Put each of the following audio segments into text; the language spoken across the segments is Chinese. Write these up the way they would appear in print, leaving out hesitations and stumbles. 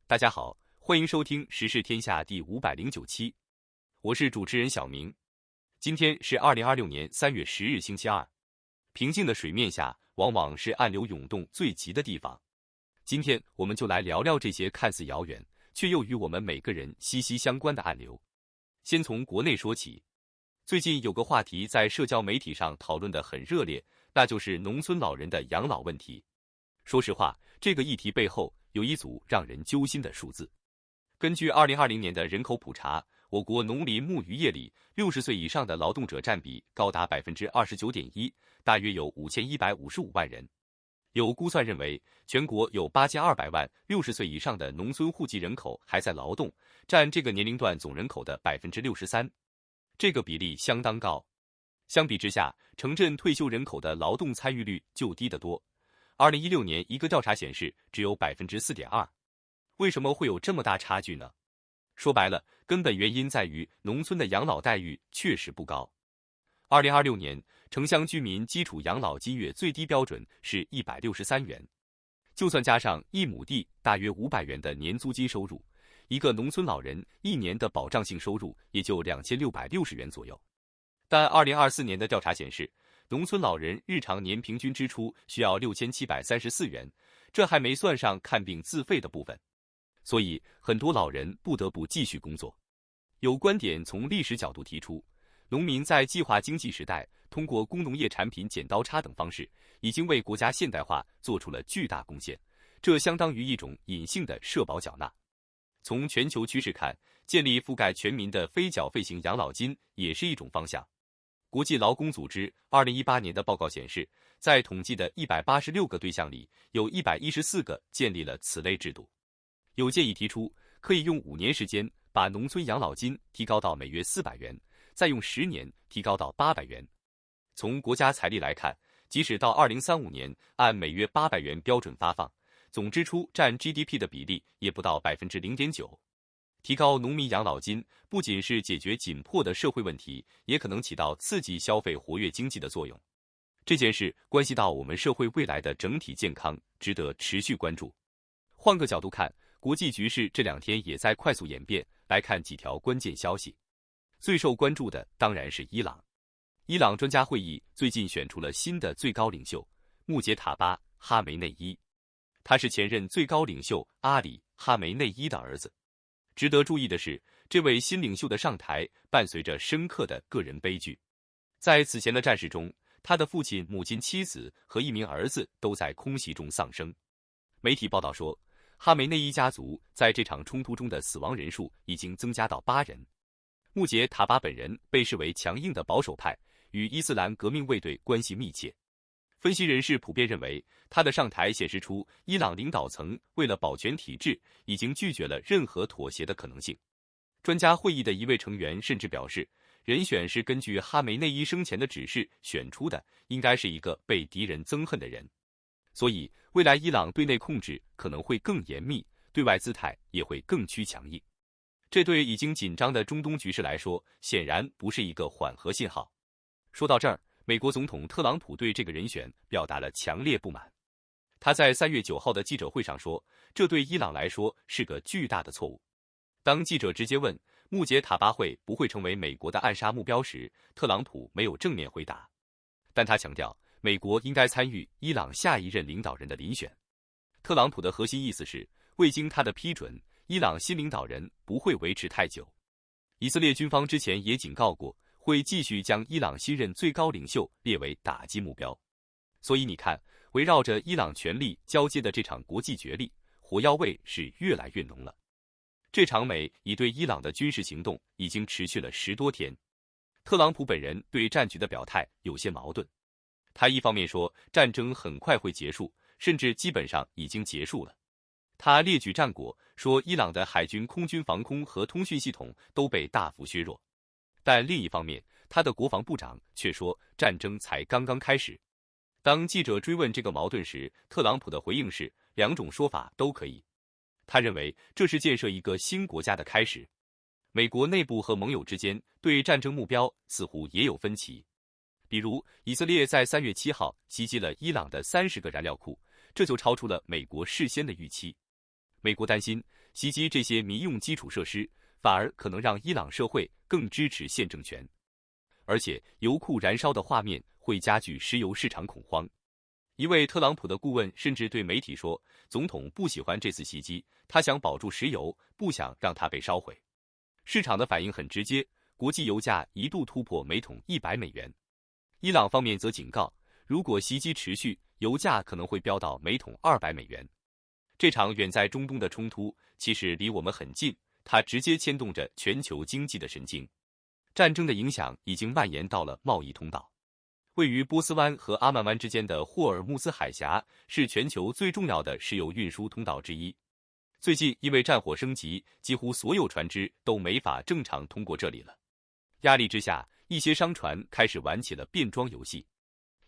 大家好，欢迎收听《时事天下》第509期，我是主持人小明。今天是2026年3月10日，星期二。平静的水面下，往往是暗流涌动最急的地方。今天我们就来聊聊这些看似遥远，却又与我们每个人息息相关的暗流。先从国内说起，最近有个话题在社交媒体上讨论得很热烈，那就是农村老人的养老问题。说实话，这个议题背后有一组让人揪心的数字。根据2020年的人口普查，我国农林牧渔业里60岁以上的劳动者占比高达 29.1%， 大约有5155万人。有估算认为，全国有8200万60岁以上的农村户籍人口还在劳动，占这个年龄段总人口的 63%， 这个比例相当高。相比之下，城镇退休人口的劳动参与率就低得多。2016年一个调查显示，只有 4.2%。为什么会有这么大差距呢？说白了，根本原因在于农村的养老待遇确实不高。2026年，城乡居民基础养老金月最低标准是163元，就算加上1亩地大约500元的年租金收入，一个农村老人一年的保障性收入也就2660元左右。但2024年的调查显示，农村老人日常年平均支出需要6734元，这还没算上看病自费的部分。所以很多老人不得不继续工作。有观点从历史角度提出，农民在计划经济时代通过工农业产品剪刀差等方式，已经为国家现代化做出了巨大贡献，这相当于一种隐性的社保缴纳。从全球趋势看，建立覆盖全民的非缴费型养老金也是一种方向。国际劳工组织2018年的报告显示，在统计的186个对象里，有114个建立了此类制度。有建议提出，可以用5年时间把农村养老金提高到每月400元，再用10年提高到800元。从国家财力来看，即使到2035年按每月800元标准发放，总支出占 GDP 的比例也不到 0.9%。提高农民养老金不仅是解决紧迫的社会问题，也可能起到刺激消费、活跃经济的作用。这件事关系到我们社会未来的整体健康，值得持续关注。换个角度看，国际局势这2天也在快速演变，来看几条关键消息。最受关注的当然是伊朗。伊朗专家会议最近选出了新的最高领袖穆杰塔巴·哈梅内伊，他是前任最高领袖阿里·哈梅内伊的儿子。值得注意的是，这位新领袖的上台伴随着深刻的个人悲剧。在此前的战事中，他的父亲、母亲、妻子和1名儿子都在空袭中丧生。媒体报道说，哈梅内伊家族在这场冲突中的死亡人数已经增加到8人。穆杰塔巴本人被视为强硬的保守派，与伊斯兰革命卫队关系密切。分析人士普遍认为，他的上台显示出伊朗领导层为了保全体制，已经拒绝了任何妥协的可能性。专家会议的一位成员甚至表示，人选是根据哈梅内伊生前的指示选出的，应该是一个被敌人憎恨的人。所以，未来伊朗对内控制可能会更严密，对外姿态也会更趋强硬。这对已经紧张的中东局势来说，显然不是一个缓和信号。说到这儿，美国总统特朗普对这个人选表达了强烈不满。他在3月9号的记者会上说，这对伊朗来说是个巨大的错误。当记者直接问穆杰塔巴会不会成为美国的暗杀目标时，特朗普没有正面回答，但他强调美国应该参与伊朗下一任领导人的遴选。特朗普的核心意思是，未经他的批准，伊朗新领导人不会维持太久。以色列军方之前也警告过，会继续将伊朗新任最高领袖列为打击目标。所以你看，围绕着伊朗权力交接的这场国际角力，火药味是越来越浓了。这场美以对伊朗的军事行动已经持续了10多天。特朗普本人对战局的表态有些矛盾。他一方面说战争很快会结束，甚至基本上已经结束了。他列举战果，说伊朗的海军、空军防空和通讯系统都被大幅削弱。但另一方面，他的国防部长却说战争才刚刚开始。当记者追问这个矛盾时，特朗普的回应是2种说法都可以。他认为这是建设一个新国家的开始。美国内部和盟友之间对战争目标似乎也有分歧。比如，以色列在3月7号袭击了伊朗的30个燃料库，这就超出了美国事先的预期。美国担心袭击这些民用基础设施，反而可能让伊朗社会更支持现政权，而且油库燃烧的画面会加剧石油市场恐慌。一位特朗普的顾问甚至对媒体说，总统不喜欢这次袭击，他想保住石油，不想让它被烧毁。市场的反应很直接，国际油价一度突破每桶100美元。伊朗方面则警告，如果袭击持续，油价可能会飙到每桶200美元。这场远在中东的冲突其实离我们很近，它直接牵动着全球经济的神经。战争的影响已经蔓延到了贸易通道。位于波斯湾和阿曼湾之间的霍尔木兹海峡是全球最重要的石油运输通道之一。最近因为战火升级，几乎所有船只都没法正常通过这里了。压力之下，一些商船开始玩起了变装游戏。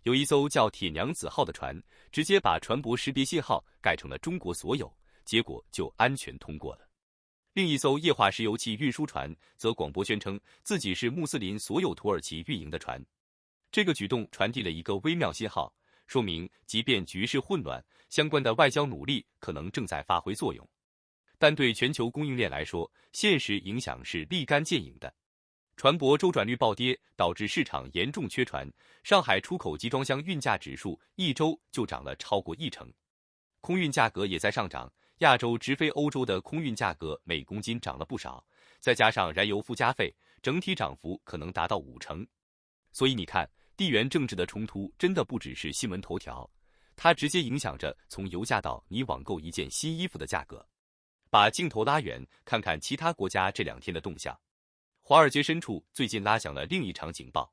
有一艘叫铁娘子号的船，直接把船舶识别信号改成了中国所有，结果就安全通过了。另一艘液化石油气运输船则广播宣称自己是穆斯林所有土耳其运营的船。这个举动传递了一个微妙信号，说明即便局势混乱，相关的外交努力可能正在发挥作用。但对全球供应链来说，现实影响是立竿见影的。船舶周转率暴跌，导致市场严重缺船。上海出口集装箱运价指数一周就涨了超过1成，空运价格也在上涨。亚洲直飞欧洲的空运价格每公斤涨了不少，再加上燃油附加费，整体涨幅可能达到5成。所以你看，地缘政治的冲突真的不只是新闻头条，它直接影响着从油价到你网购一件新衣服的价格。把镜头拉远，看看其他国家这2天的动向。华尔街深处最近拉响了另一场警报。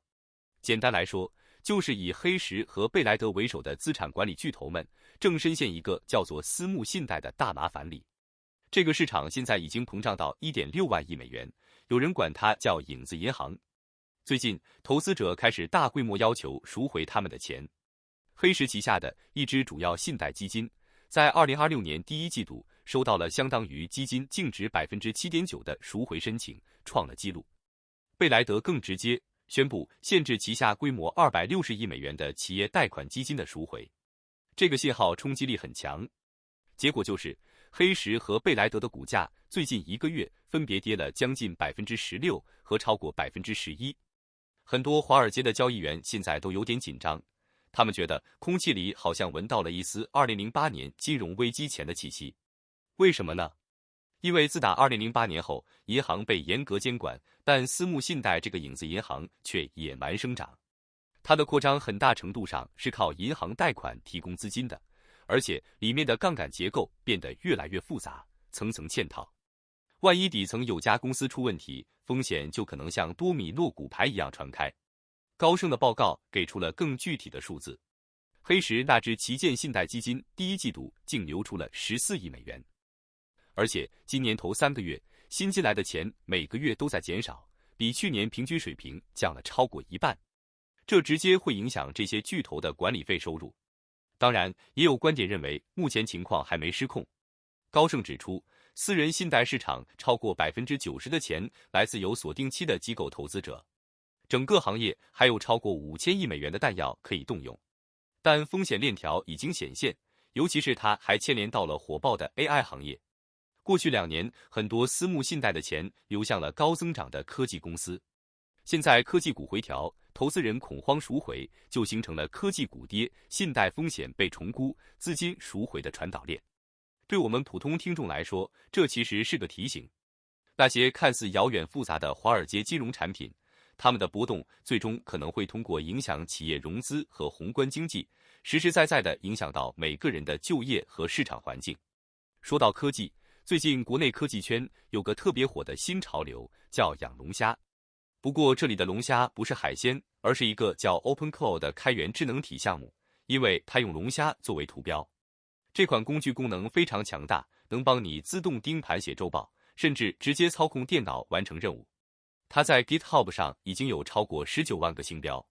简单来说，就是以黑石和贝莱德为首的资产管理巨头们正深陷一个叫做私募信贷的大麻烦里。这个市场现在已经膨胀到 1.6 万亿美元，有人管它叫影子银行。最近，投资者开始大规模要求赎回他们的钱。黑石旗下的一支主要信贷基金，在2026年第1季度收到了相当于基金净值 7.9% 的赎回申请，创了纪录。贝莱德更直接，宣布限制旗下规模260亿美元的企业贷款基金的赎回。这个信号冲击力很强，结果就是黑石和贝莱德的股价最近1个月分别跌了将近 16% 和超过 11%。很多华尔街的交易员现在都有点紧张，他们觉得空气里好像闻到了一丝2008年金融危机前的气息。为什么呢？因为自打2008年后，银行被严格监管，但私募信贷这个影子银行却野蛮生长。它的扩张很大程度上是靠银行贷款提供资金的，而且里面的杠杆结构变得越来越复杂，层层嵌套。万一底层有家公司出问题，风险就可能像多米诺骨牌一样传开。高盛的报告给出了更具体的数字，黑石那支旗舰信贷基金第1季度竟流出了14亿美元，而且今年头3个月新进来的钱每个月都在减少，比去年平均水平降了超过1半，这直接会影响这些巨头的管理费收入。当然，也有观点认为目前情况还没失控。高盛指出，私人信贷市场超过 90% 的钱来自有锁定期的机构投资者，整个行业还有超过5000亿美元的弹药可以动用。但风险链条已经显现，尤其是它还牵连到了火爆的 AI 行业。过去2年，很多私募信贷的钱流向了高增长的科技公司。现在科技股回调，投资人恐慌赎回，就形成了科技股跌、信贷风险被重估、资金赎回的传导链。对我们普通听众来说，这其实是个提醒。那些看似遥远复杂的华尔街金融产品，它们的波动最终可能会通过影响企业融资和宏观经济，实实在在地影响到每个人的就业和市场环境。说到科技，最近国内科技圈有个特别火的新潮流，叫养龙虾。不过这里的龙虾不是海鲜，而是一个叫 OpenClaw 的开源智能体项目，因为它用龙虾作为图标。这款工具功能非常强大，能帮你自动盯盘写周报，甚至直接操控电脑完成任务。它在 GitHub 上已经有超过19万个星标。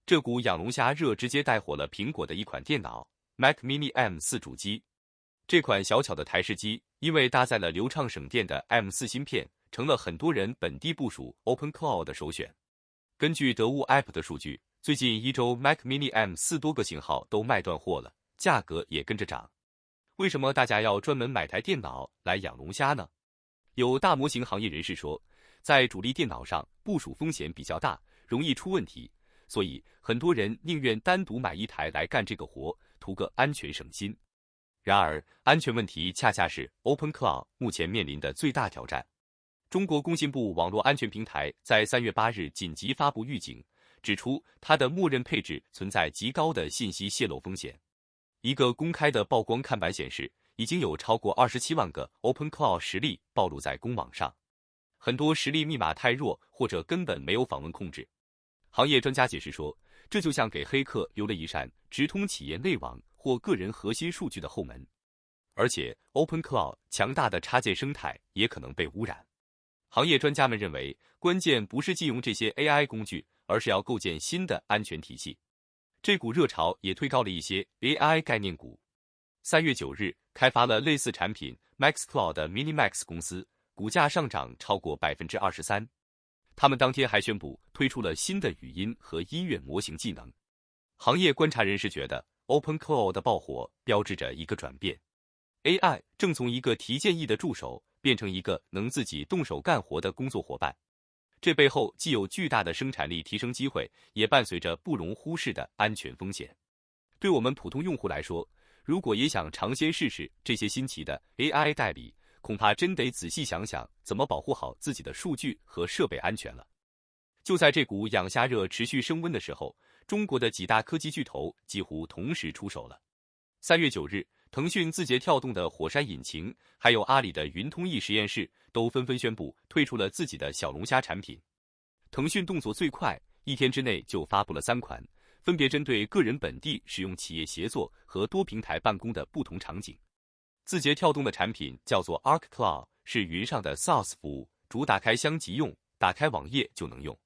这股养龙虾热直接带火了苹果的一款电脑 Mac Mini M4 主机。这款小巧的台式机因为搭载了流畅省电的 M4 芯片，成了很多人本地部署 OpenClaw 的首选。根据得物 App 的数据，最近1周 Mac Mini M4 多个型号都卖断货了，价格也跟着涨。为什么大家要专门买台电脑来养龙虾呢？有大模型行业人士说，在主力电脑上部署风险比较大，容易出问题，所以很多人宁愿单独买一台来干这个活，图个安全省心。然而，安全问题恰恰是 OpenCloud 目前面临的最大挑战。中国工信部网络安全平台在3月8日紧急发布预警，指出它的默认配置存在极高的信息泄露风险。一个公开的曝光看板显示，已经有超过27万个 OpenCloud 实例暴露在公网上，很多实例密码太弱或者根本没有访问控制。行业专家解释说，这就像给黑客留了一扇直通企业内网或个人核心数据的后门。而且 OpenCloud 强大的插件生态也可能被污染。行业专家们认为，关键不是禁用这些 AI 工具，而是要构建新的安全体系。这股热潮也推高了一些 AI 概念股。3月9日，开发了类似产品 MaxCloud 的 Minimax 公司股价上涨超过 23%。他们当天还宣布推出了新的语音和音乐模型技能。行业观察人士觉得 OpenCloud 的爆火标志着一个转变， AI 正从一个提建议的助手变成一个能自己动手干活的工作伙伴。这背后既有巨大的生产力提升机会，也伴随着不容忽视的安全风险。对我们普通用户来说，如果也想尝鲜试试这些新奇的 AI 代理，恐怕真得仔细想想怎么保护好自己的数据和设备安全了。就在这股养虾热持续升温的时候，中国的几大科技巨头几乎同时出手了。3月9日，腾讯、字节跳动的火山引擎，还有阿里的云通义实验室都纷纷宣布推出了自己的小龙虾产品。腾讯动作最快，一天之内就发布了3款，分别针对个人本地使用、企业协作和多平台办公的不同场景。字节跳动的产品叫做 ArcCloud， 是云上的 SaaS 服务，主打开箱即用，打开网页就能用。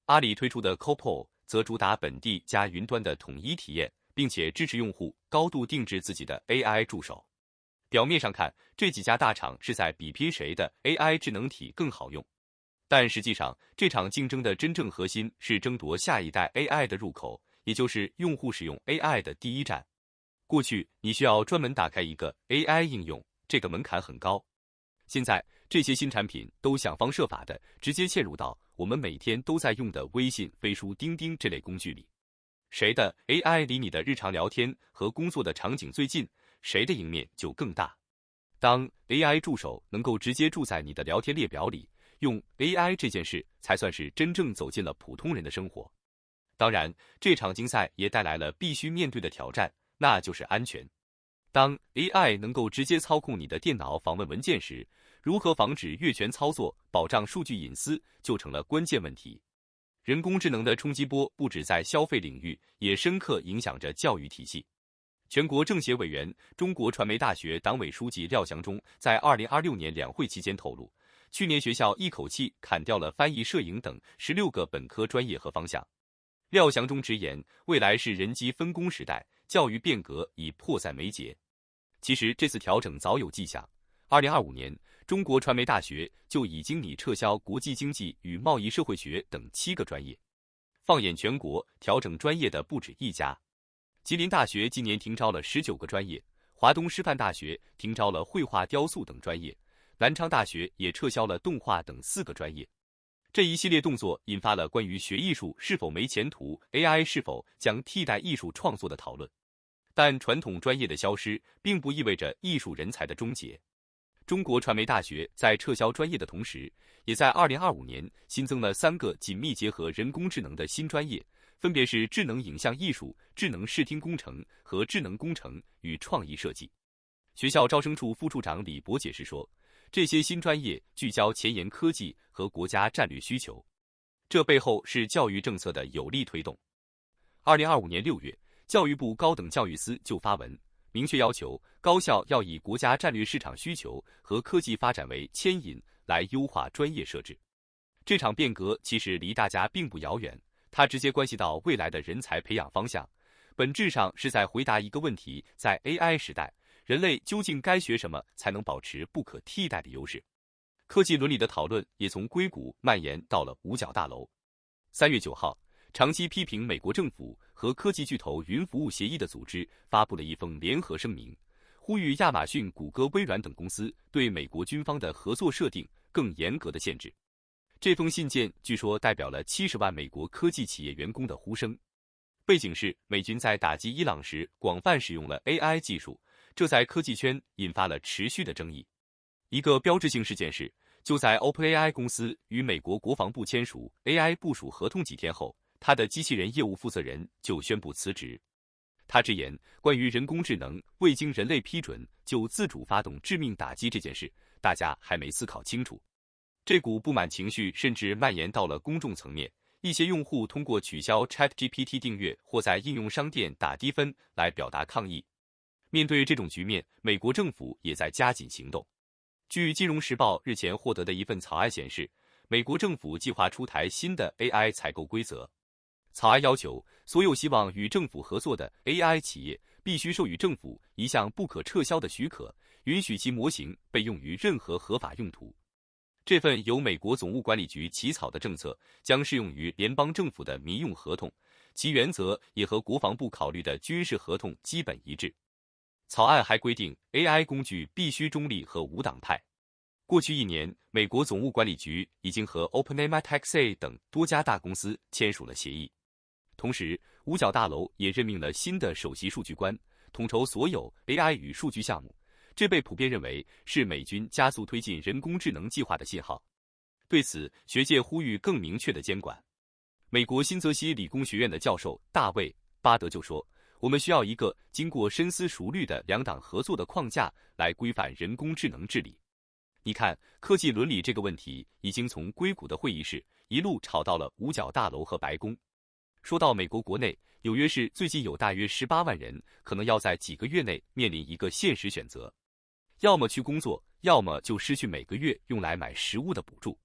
阿里推出的 Copilot 则主打本地加云端的统一体验，并且支持用户高度定制自己的 AI 助手。表面上看，这几家大厂是在比拼谁的 AI 智能体更好用，但实际上，这场竞争的真正核心是争夺下一代 AI 的入口，也就是用户使用 AI 的第一站。过去，你需要专门打开一个 AI 应用，这个门槛很高。现在，这些新产品都想方设法的直接嵌入到我们每天都在用的微信、飞书、钉钉这类工具里。谁的 AI 离你的日常聊天和工作的场景最近，谁的赢面就更大。当 AI 助手能够直接住在你的聊天列表里，用 AI 这件事才算是真正走进了普通人的生活。当然，这场竞赛也带来了必须面对的挑战，那就是安全。当 AI 能够直接操控你的电脑访问文件时，如何防止越权操作，保障数据隐私，就成了关键问题。人工智能的冲击波不止在消费领域，也深刻影响着教育体系。全国政协委员、中国传媒大学党委书记廖翔中在2026年两会期间透露，去年学校一口气砍掉了翻译、摄影等16个本科专业和方向。廖翔中直言，未来是人机分工时代，教育变革已迫在眉睫。其实这次调整早有迹象，2025年，中国传媒大学就已经拟撤销国际经济与贸易社会学等7个专业。放眼全国，调整专业的不止一家。吉林大学今年停招了19个专业，华东师范大学停招了绘画、雕塑等专业，南昌大学也撤销了动画等4个专业。这一系列动作引发了关于学艺术是否没前途、AI 是否将替代艺术创作的讨论。但传统专业的消失，并不意味着艺术人才的终结。中国传媒大学在撤销专业的同时，也在2025年新增了3个紧密结合人工智能的新专业，分别是智能影像艺术、智能视听工程和智能工程与创意设计。学校招生处副处长李博解释说，这些新专业聚焦前沿科技和国家战略需求，这背后是教育政策的有力推动。2025年6月，教育部高等教育司就发文，明确要求高校要以国家战略市场需求和科技发展为牵引，来优化专业设置。这场变革其实离大家并不遥远，它直接关系到未来的人才培养方向，本质上是在回答一个问题：在 AI 时代，人类究竟该学什么才能保持不可替代的优势？科技伦理的讨论也从硅谷蔓延到了五角大楼。3月9号，长期批评美国政府和科技巨头云服务协议的组织发布了一封联合声明，呼吁亚马逊、谷歌、微软等公司对美国军方的合作设定更严格的限制。这封信件据说代表了70万美国科技企业员工的呼声。背景是美军在打击伊朗时广泛使用了 AI 技术，这在科技圈引发了持续的争议。一个标志性事件是，就在 OpenAI 公司与美国国防部签署 AI 部署合同几天后，他的机器人业务负责人就宣布辞职。他直言，关于人工智能未经人类批准就自主发动致命打击这件事，大家还没思考清楚。这股不满情绪甚至蔓延到了公众层面，一些用户通过取消 ChatGPT 订阅或在应用商店打低分来表达抗议。面对这种局面，美国政府也在加紧行动。据《金融时报》日前获得的一份草案显示，美国政府计划出台新的 AI 采购规则。草案要求，所有希望与政府合作的 AI 企业必须授予政府一项不可撤销的许可，允许其模型被用于任何合法用途。这份由美国总务管理局起草的政策将适用于联邦政府的民用合同，其原则也和国防部考虑的军事合同基本一致。草案还规定 ，AI 工具必须中立和无党派。过去1年，美国总务管理局已经和 OpenAI、Taxi 等多家大公司签署了协议。同时，五角大楼也任命了新的首席数据官，统筹所有 AI 与数据项目。这被普遍认为是美军加速推进人工智能计划的信号。对此，学界呼吁更明确的监管。美国新泽西理工学院的教授大卫·巴德就说：“我们需要一个经过深思熟虑的两党合作的框架来规范人工智能治理。”你看，科技伦理这个问题已经从硅谷的会议室一路吵到了五角大楼和白宫。说到美国国内，纽约市最近有大约18万人可能要在几个月内面临一个现实选择。要么去工作，要么就失去每个月用来买食物的补助。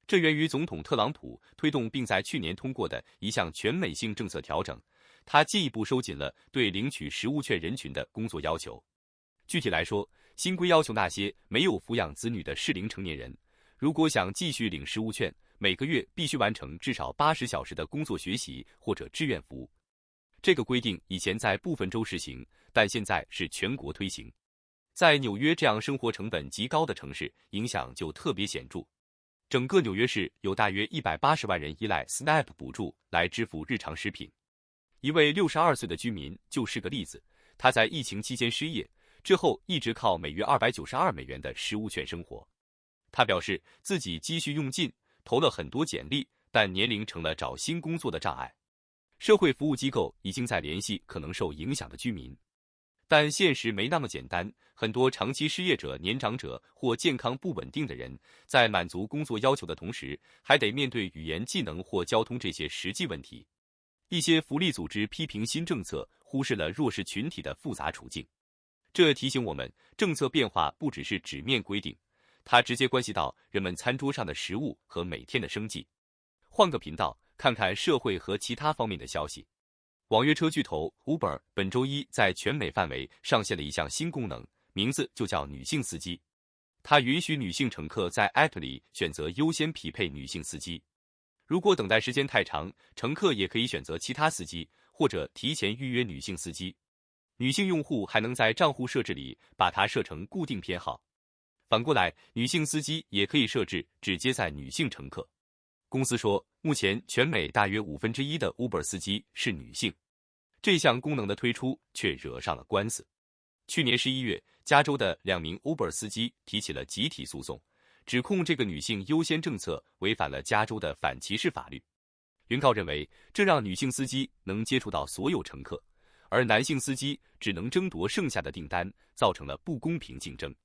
这源于总统特朗普推动并在去年通过的一项全美性政策调整，他进一步收紧了对领取食物券人群的工作要求。具体来说，新规要求那些没有抚养子女的适龄成年人，如果想继续领食物券，每个月必须完成至少80小时的工作学习或者志愿服务。这个规定以前在部分州实行，但现在是全国推行。在纽约这样生活成本极高的城市，影响就特别显著。整个纽约市有大约180万人依赖 SNAP 补助来支付日常食品。一位62岁的居民就是个例子，他在疫情期间失业，之后一直靠每月292美元的食物券生活。他表示自己积蓄用尽，投了很多简历，但年龄成了找新工作的障碍。社会服务机构已经在联系可能受影响的居民。但现实没那么简单，很多长期失业者、年长者或健康不稳定的人，在满足工作要求的同时，还得面对语言技能或交通这些实际问题。一些福利组织批评新政策忽视了弱势群体的复杂处境。这提醒我们，政策变化不只是纸面规定，它直接关系到人们餐桌上的食物和每天的生计。换个频道，看看社会和其他方面的消息。网约车巨头 Uber 本周一在全美范围上线了一项新功能，名字就叫女性司机。它允许女性乘客在 App 里选择优先匹配女性司机。如果等待时间太长，乘客也可以选择其他司机，或者提前预约女性司机。女性用户还能在账户设置里把它设成固定偏好。反过来，女性司机也可以设置只接载女性乘客。公司说，目前全美大约1/5的 Uber 司机是女性。这项功能的推出却惹上了官司。去年11月，加州的2名 Uber 司机提起了集体诉讼，指控这个女性优先政策违反了加州的反歧视法律。原告认为，这让女性司机能接触到所有乘客，而男性司机只能争夺剩下的订单，造成了不公平竞争。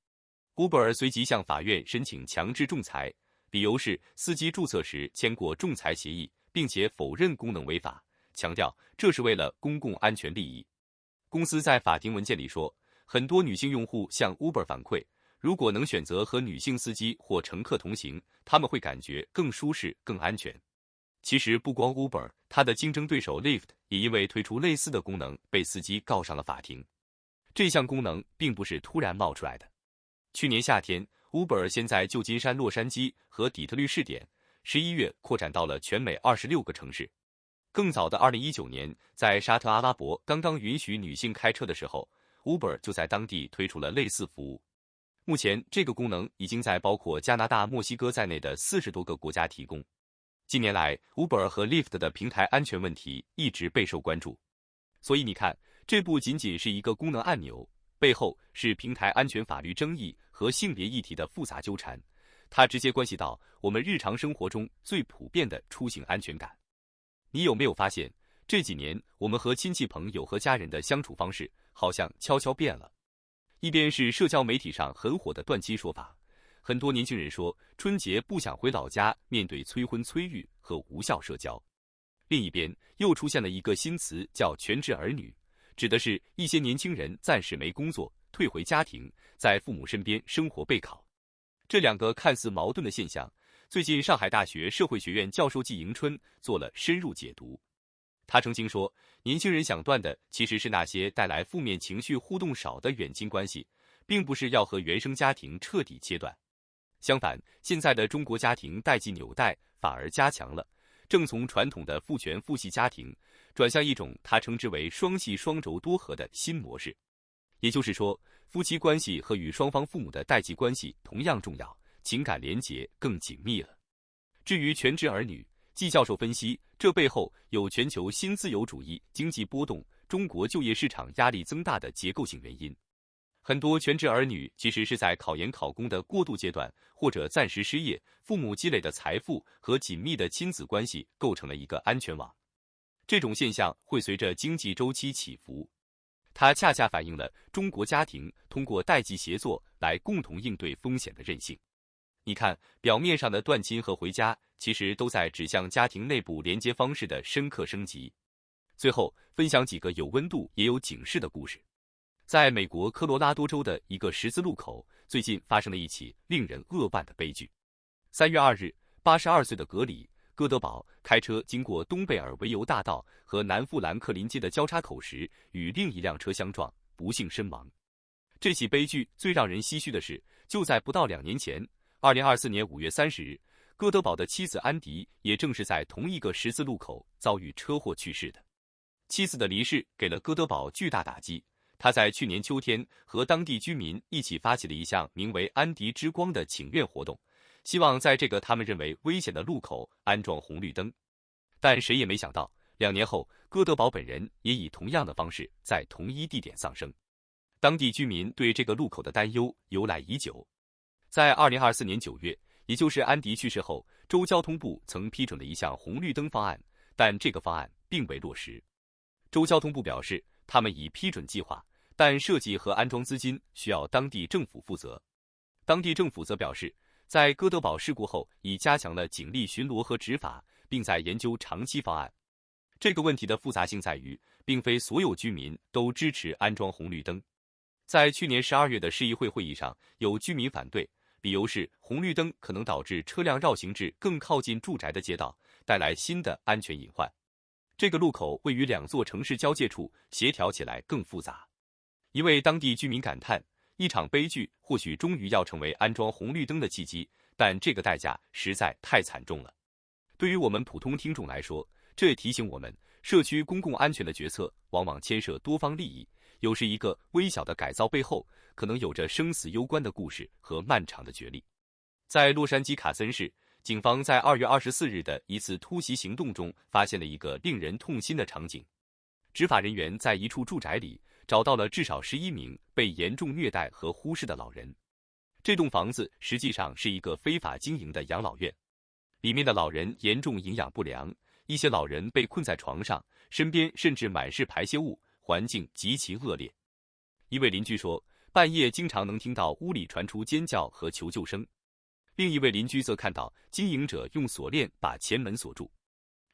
Uber 随即向法院申请强制仲裁，理由是司机注册时签过仲裁协议，并且否认功能违法，强调这是为了公共安全利益。公司在法庭文件里说，很多女性用户向 Uber 反馈，如果能选择和女性司机或乘客同行，他们会感觉更舒适、更安全。其实不光 Uber， 它的竞争对手 Lyft 也因为推出类似的功能被司机告上了法庭。这项功能并不是突然冒出来的。去年夏天 ，Uber 先在旧金山、洛杉矶和底特律试点，11月扩展到了全美26个城市。更早的2019年，在沙特阿拉伯刚刚允许女性开车的时候，Uber 就在当地推出了类似服务。目前，这个功能已经在包括加拿大、墨西哥在内的40多个国家提供。近年来 ，Uber 和 Lyft 的平台安全问题一直备受关注。所以你看，这不仅仅是一个功能按钮，背后是平台安全法律争议和性别议题的复杂纠缠，它直接关系到我们日常生活中最普遍的出行安全感。你有没有发现，这几年我们和亲戚朋友和家人的相处方式好像悄悄变了？一边是社交媒体上很火的断妻说法，很多年轻人说春节不想回老家面对催婚催育和无效社交。另一边又出现了一个新词叫全职儿女，指的是一些年轻人暂时没工作，退回家庭，在父母身边生活备考。这两个看似矛盾的现象，最近上海大学社会学院教授季迎春做了深入解读。他澄清说，年轻人想断的其实是那些带来负面情绪互动少的远亲关系，并不是要和原生家庭彻底切断。相反，现在的中国家庭代际纽带反而加强了，正从传统的父权父系家庭转向一种他称之为双系双轴多核的新模式。也就是说，夫妻关系和与双方父母的代际关系同样重要，情感连结更紧密了。至于全职儿女，季教授分析，这背后有全球新自由主义经济波动、中国就业市场压力增大的结构性原因。很多全职儿女其实是在考研考公的过渡阶段，或者暂时失业，父母积累的财富和紧密的亲子关系构成了一个安全网。这种现象会随着经济周期起伏，它恰恰反映了中国家庭通过代际协作来共同应对风险的韧性。你看，表面上的断亲和回家，其实都在指向家庭内部连接方式的深刻升级。最后，分享几个有温度也有警示的故事。在美国科罗拉多州的一个十字路口，最近发生了一起令人扼腕的悲剧。3月2日，82岁的格里·戈德堡开车经过东贝尔维尤大道和南富兰克林街的交叉口时，与另一辆车相撞，不幸身亡。这起悲剧最让人唏嘘的是，就在不到2年前，2024年5月30日，戈德堡的妻子安迪也正是在同一个十字路口遭遇车祸去世的。妻子的离世给了戈德堡巨大打击，他在去年秋天和当地居民一起发起了一项名为“安迪之光”的请愿活动，希望在这个他们认为危险的路口安装红绿灯。但谁也没想到，2年后，戈德堡本人也以同样的方式在同一地点丧生。当地居民对这个路口的担忧由来已久。在2024年9月，也就是安迪去世后，州交通部曾批准了一项红绿灯方案，但这个方案并未落实。州交通部表示，他们已批准计划，但设计和安装资金需要当地政府负责。当地政府则表示，在戈德堡事故后，已加强了警力巡逻和执法，并在研究长期方案。这个问题的复杂性在于，并非所有居民都支持安装红绿灯。在去年12月的市议会会议上，有居民反对，理由是红绿灯可能导致车辆绕行至更靠近住宅的街道，带来新的安全隐患。这个路口位于2座城市交界处，协调起来更复杂。一位当地居民感叹，一场悲剧或许终于要成为安装红绿灯的契机，但这个代价实在太惨重了。对于我们普通听众来说，这也提醒我们，社区公共安全的决策往往牵涉多方利益，有时一个微小的改造背后，可能有着生死攸关的故事和漫长的角力。在洛杉矶卡森市，警方在2月24日的一次突袭行动中，发现了一个令人痛心的场景。执法人员在一处住宅里找到了至少11名被严重虐待和忽视的老人。这栋房子实际上是一个非法经营的养老院，里面的老人严重营养不良，一些老人被困在床上，身边甚至满是排泄物，环境极其恶劣。一位邻居说，半夜经常能听到屋里传出尖叫和求救声。另一位邻居则看到经营者用锁链把前门锁住。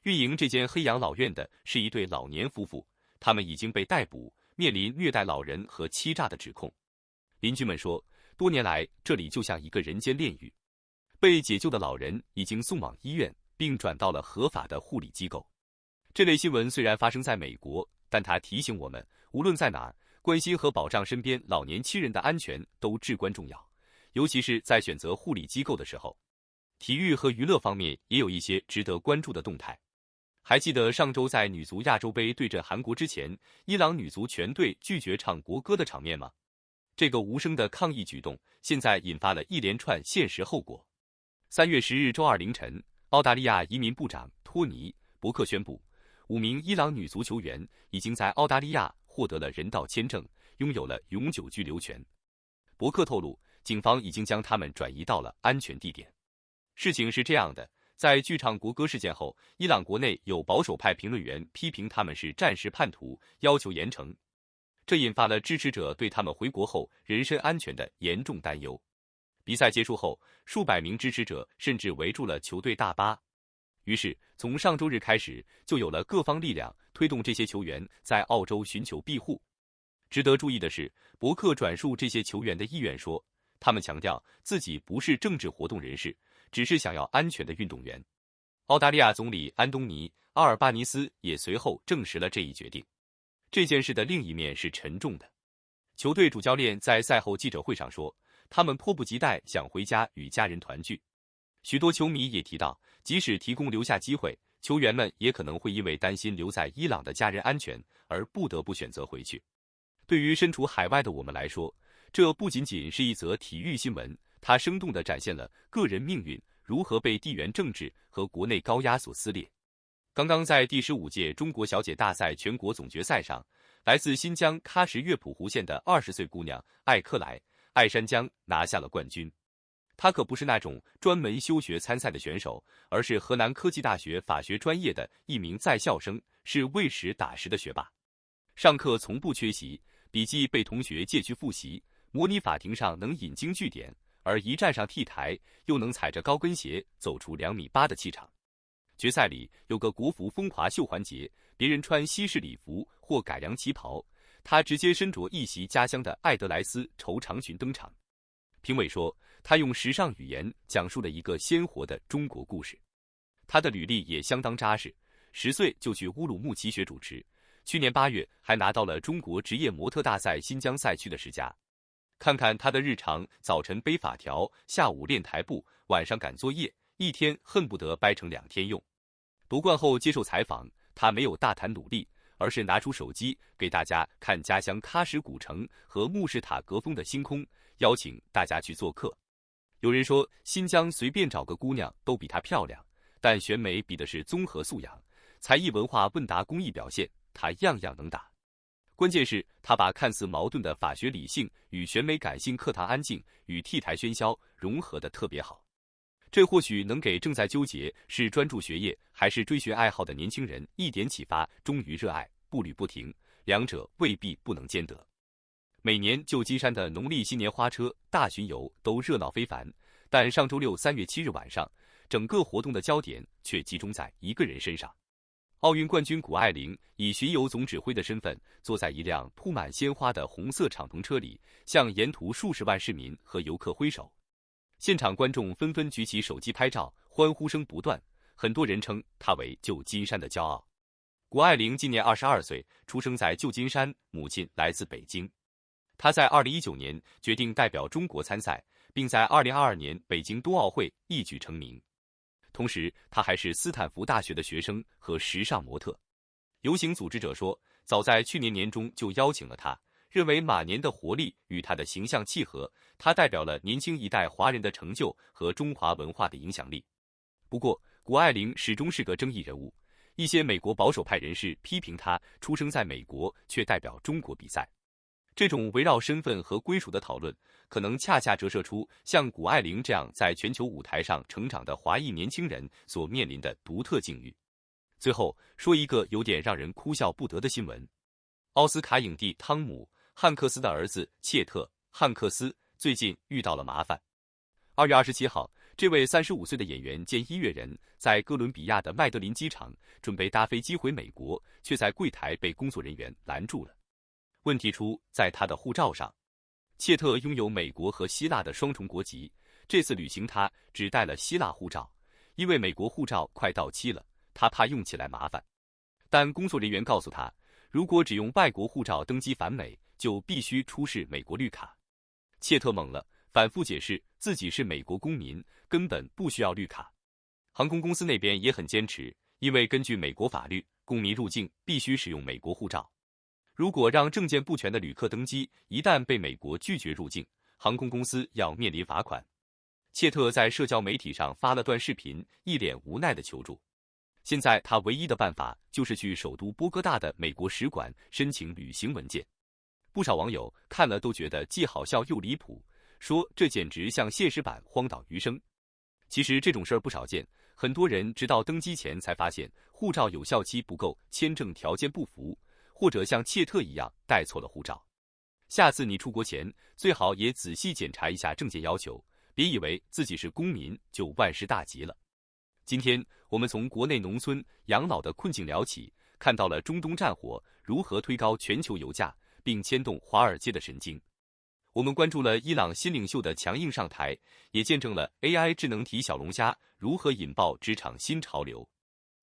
运营这间黑养老院的是一对老年夫妇，他们已经被逮捕，面临虐待老人和欺诈的指控。邻居们说，多年来这里就像一个人间炼狱。被解救的老人已经送往医院，并转到了合法的护理机构。这类新闻虽然发生在美国，但它提醒我们，无论在哪儿，关心和保障身边老年亲人的安全都至关重要，尤其是在选择护理机构的时候。体育和娱乐方面也有一些值得关注的动态。还记得上周在女足亚洲杯对阵韩国之前，伊朗女足全队拒绝唱国歌的场面吗？这个无声的抗议举动，现在引发了一连串现实后果。3月10日周二凌晨，澳大利亚移民部长托尼·伯克宣布，5名伊朗女足球员已经在澳大利亚获得了人道签证，拥有了永久居留权。伯克透露，警方已经将他们转移到了安全地点。事情是这样的，在拒唱国歌事件后，伊朗国内有保守派评论员批评他们是战时叛徒，要求严惩。这引发了支持者对他们回国后人身安全的严重担忧。比赛结束后，数百名支持者甚至围住了球队大巴。于是，从上周日开始，就有了各方力量推动这些球员在澳洲寻求庇护。值得注意的是，伯克转述这些球员的意愿说，他们强调自己不是政治活动人士，只是想要安全的运动员。澳大利亚总理安东尼·阿尔巴尼斯也随后证实了这一决定。这件事的另一面是沉重的。球队主教练在赛后记者会上说，他们迫不及待想回家与家人团聚。许多球迷也提到，即使提供留下机会，球员们也可能会因为担心留在伊朗的家人安全而不得不选择回去。对于身处海外的我们来说，这不仅仅是一则体育新闻，它生动地展现了个人命运如何被地缘政治和国内高压所撕裂。刚刚在第15届中国小姐大赛全国总决赛上，来自新疆喀什月普湖县的20岁姑娘艾克莱·艾珊江拿下了冠军。她可不是那种专门休学参赛的选手，而是河南科技大学法学专业的一名在校生，是为实打实的学霸。上课从不缺席，笔记被同学借去复习，模拟法庭上能引经据典，而一站上 T 台又能踩着高跟鞋走出2.8米的气场。决赛里有个国服风华秀环节，别人穿西式礼服或改良旗袍，他直接身着一袭家乡的爱德莱斯绸长裙登场。评委说，他用时尚语言讲述了一个鲜活的中国故事。他的履历也相当扎实，10岁就去乌鲁木齐学主持，去年8月还拿到了中国职业模特大赛新疆赛区的10佳。看看他的日常，早晨背法条，下午练台步，晚上赶作业，一天恨不得掰成2天用。夺冠后接受采访，他没有大谈努力，而是拿出手机给大家看家乡喀什古城和穆什塔格峰的星空，邀请大家去做客。有人说，新疆随便找个姑娘都比她漂亮，但选美比的是综合素养、才艺、文化、问答、公益表现，她样样能打。关键是他把看似矛盾的法学理性与选美感性、课堂安静与 T 台喧嚣融合得特别好。这或许能给正在纠结是专注学业还是追寻爱好的年轻人一点启发，忠于热爱，步履不停，两者未必不能兼得。每年旧金山的农历新年花车、大巡游都热闹非凡，但上周六3月7日晚上，整个活动的焦点却集中在一个人身上。奥运冠军谷爱凌以巡游总指挥的身份，坐在一辆铺满鲜花的红色敞篷车里，向沿途数十万市民和游客挥手。现场观众纷纷举起手机拍照，欢呼声不断。很多人称她为旧金山的骄傲。谷爱凌今年22岁，出生在旧金山，母亲来自北京。她在2019年决定代表中国参赛，并在2022年北京冬奥会一举成名。同时，她还是斯坦福大学的学生和时尚模特。游行组织者说，早在去年年中就邀请了她，认为马年的活力与她的形象契合，她代表了年轻一代华人的成就和中华文化的影响力。不过，谷爱凌始终是个争议人物，一些美国保守派人士批评她出生在美国却代表中国比赛。这种围绕身份和归属的讨论，可能恰恰折射出像谷爱凌这样在全球舞台上成长的华裔年轻人所面临的独特境遇。最后说一个有点让人哭笑不得的新闻：奥斯卡影帝汤姆·汉克斯的儿子切特·汉克斯最近遇到了麻烦。2月27号，这位35岁的演员兼音乐人在哥伦比亚的麦德林机场准备搭飞机回美国，却在柜台被工作人员拦住了。问题出在他的护照上。切特拥有美国和希腊的双重国籍，这次旅行他只带了希腊护照，因为美国护照快到期了，他怕用起来麻烦。但工作人员告诉他，如果只用外国护照登机返美，就必须出示美国绿卡。切特懵了，反复解释自己是美国公民，根本不需要绿卡。航空公司那边也很坚持，因为根据美国法律，公民入境必须使用美国护照。如果让证件不全的旅客登机，一旦被美国拒绝入境，航空公司要面临罚款。切特在社交媒体上发了段视频，一脸无奈地求助。现在他唯一的办法就是去首都波哥大的美国使馆申请旅行文件。不少网友看了都觉得既好笑又离谱，说这简直像现实版荒岛余生。其实这种事儿不少见，很多人直到登机前才发现护照有效期不够，签证条件不符，或者像切特一样带错了护照。下次你出国前最好也仔细检查一下证件要求，别以为自己是公民就万事大吉了。今天我们从国内农村养老的困境聊起，看到了中东战火如何推高全球油价，并牵动华尔街的神经。我们关注了伊朗新领袖的强硬上台，也见证了 AI 智能体小龙虾如何引爆职场新潮流。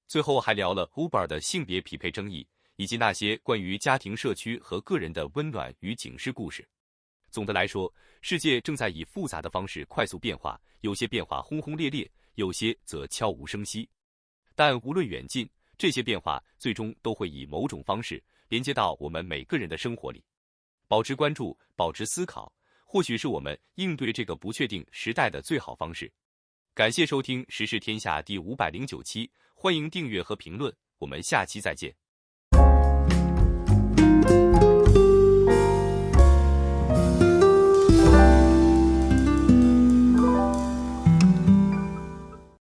最后还聊了 Uber 的性别匹配争议，以及那些关于家庭、社区和个人的温暖与警示故事。总的来说，世界正在以复杂的方式快速变化，有些变化轰轰烈烈，有些则悄无声息。但无论远近，这些变化最终都会以某种方式连接到我们每个人的生活里。保持关注，保持思考，或许是我们应对这个不确定时代的最好方式。感谢收听《时事天下》第509期，欢迎订阅和评论，我们下期再见。